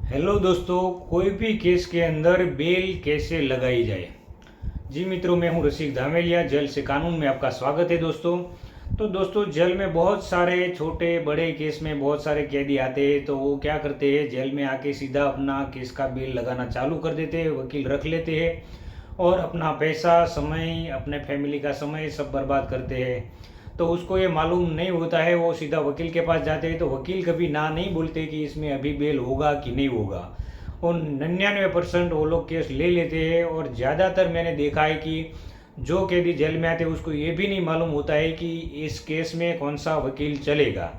Hello दोस्तों, कोई भी केस के अंदर बेल कैसे लगाई जाए। जी मित्रों, मैं हूं रसिक धामेलिया, जेल से कानून में आपका स्वागत है दोस्तों। तो दोस्तों, जेल में बहुत सारे छोटे बड़े केस में बहुत सारे कैदी आते हैं। तो वो क्या करते हैं, जेल में आके सीधा अपना केस का बेल लगाना चालू कर देते हैं, वकील रख लेते हैं और अपना पैसा, समय, अपने फैमिली का समय सब बर्बाद करते हैं। तो उसको ये मालूम नहीं होता है, वो सीधा वकील के पास जाते हैं। तो वकील कभी ना नहीं बोलते कि इसमें अभी बेल होगा कि नहीं होगा। और 99% वो लोग केस ले लेते हैं। और ज़्यादातर मैंने देखा है कि जो कैदी जेल में आते हैं उसको ये भी नहीं मालूम होता है कि इस केस में कौन सा वकील चलेगा।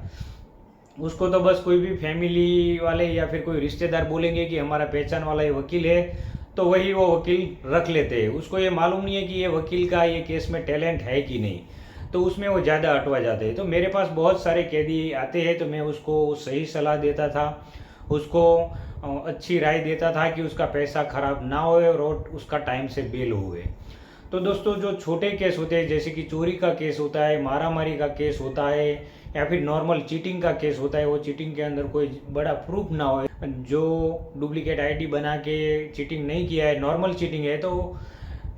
उसको तो बस कोई भी फैमिली वाले या फिर कोई रिश्तेदार बोलेंगे कि हमारा पहचान वाला ये वकील है, तो वही वो वकील रख लेते हैं। उसको ये मालूम नहीं है कि ये वकील का ये केस में टैलेंट है कि नहीं, तो उसमें वो ज़्यादा अटवा जाते हैं। तो मेरे पास बहुत सारे कैदी आते हैं, तो मैं उसको सही सलाह देता था, उसको अच्छी राय देता था कि उसका पैसा खराब ना होए और उसका टाइम से बेल हुए। तो दोस्तों, जो छोटे केस होते हैं, जैसे कि चोरी का केस होता है, मारामारी का केस होता है, या फिर नॉर्मल चीटिंग का केस होता है, वो चीटिंग के अंदर कोई बड़ा प्रूफ ना हो, जो डुप्लीकेट आईडी बना के चीटिंग नहीं किया है, नॉर्मल चीटिंग है, तो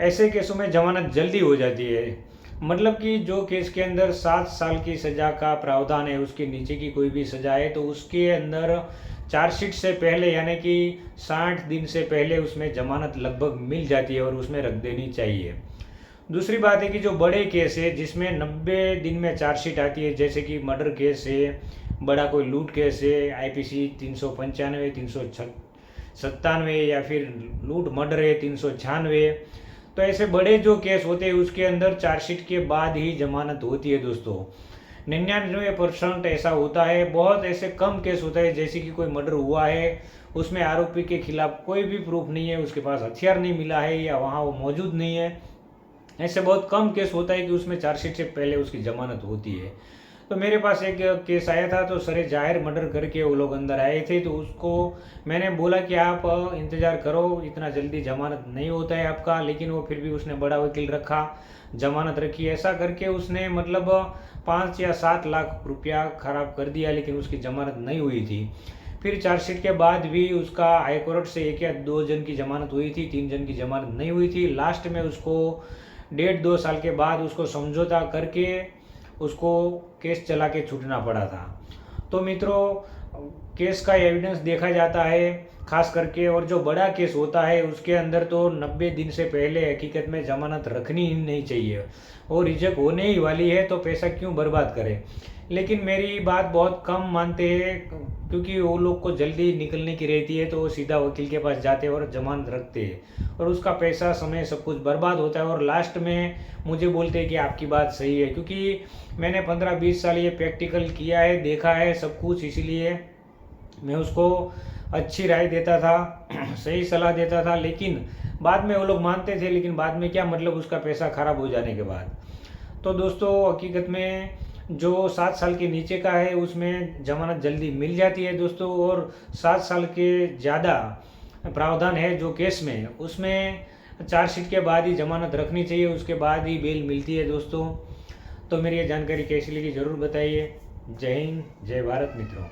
ऐसे केसों में जमानत जल्दी हो जाती है। मतलब कि जो केस के अंदर 7 साल की सज़ा का प्रावधान है, उसके नीचे की कोई भी सज़ा है, तो उसके अंदर चार्जशीट से पहले यानी कि 60 दिन से पहले उसमें जमानत लगभग मिल जाती है और उसमें रख देनी चाहिए। दूसरी बात है कि जो बड़े केस है जिसमें 90 दिन में चार्जशीट आती है, जैसे कि मर्डर केस है, बड़ा कोई लूट केस है, आईपीसी 395, 397, या फिर लूट मर्डर है 396, तो ऐसे बड़े जो केस होते हैं उसके अंदर चार्जशीट के बाद ही जमानत होती है दोस्तों। 99% ऐसा होता है। बहुत ऐसे कम केस होता है, जैसे कि कोई मर्डर हुआ है, उसमें आरोपी के खिलाफ कोई भी प्रूफ नहीं है, उसके पास हथियार नहीं मिला है या वहाँ वो मौजूद नहीं है। ऐसे बहुत कम केस होता है कि उसमें चार्जशीट से पहले उसकी जमानत होती है। तो मेरे पास एक केस आया था, तो सरे जाहिर मर्डर करके वो लोग अंदर आए थे। तो उसको मैंने बोला कि आप इंतज़ार करो, इतना जल्दी जमानत नहीं होता है आपका, लेकिन वो फिर भी उसने बड़ा वकील रखा, जमानत रखी। ऐसा करके उसने मतलब 5 या 7 लाख रुपया खराब कर दिया, लेकिन उसकी जमानत नहीं हुई थी। फिर चार्जशीट के बाद भी उसका हाईकोर्ट से 1 या 2 जन की जमानत हुई थी, 3 जन की जमानत नहीं हुई थी। लास्ट में उसको 1.5 2 साल के बाद उसको समझौता करके उसको केस चला के छूटना पड़ा था। तो मित्रों, केस का एविडेंस देखा जाता है खास करके, और जो बड़ा केस होता है उसके अंदर तो 90 दिन से पहले हकीकत में जमानत रखनी ही नहीं चाहिए। वो रिजेक्ट होने ही वाली है, तो पैसा क्यों बर्बाद करें। लेकिन मेरी बात बहुत कम मानते हैं, क्योंकि वो लोग को जल्दी निकलने की रहती है, तो वो सीधा वकील के पास जाते हैं और जमानत रखते हैं, और उसका पैसा, समय, सब कुछ बर्बाद होता है। और लास्ट में मुझे बोलते हैं कि आपकी बात सही है, क्योंकि मैंने 15-20 साल ये प्रैक्टिकल किया है, देखा है सब कुछ, इसीलिए मैं उसको अच्छी राय देता था, सही सलाह देता था। लेकिन बाद में वो लोग मानते थे, लेकिन बाद में क्या मतलब उसका पैसा खराब हो जाने के बाद। तो दोस्तों, हकीकत में जो 7 साल के नीचे का है उसमें जमानत जल्दी मिल जाती है दोस्तों, और 7 साल के ज़्यादा प्रावधान है जो केस में, उसमें चार्जशीट के बाद ही जमानत रखनी चाहिए, उसके बाद ही बेल मिलती है दोस्तों। तो मेरी ये जानकारी कैसी लगी ज़रूर बताइए। जय हिंद, जय भारत मित्रों।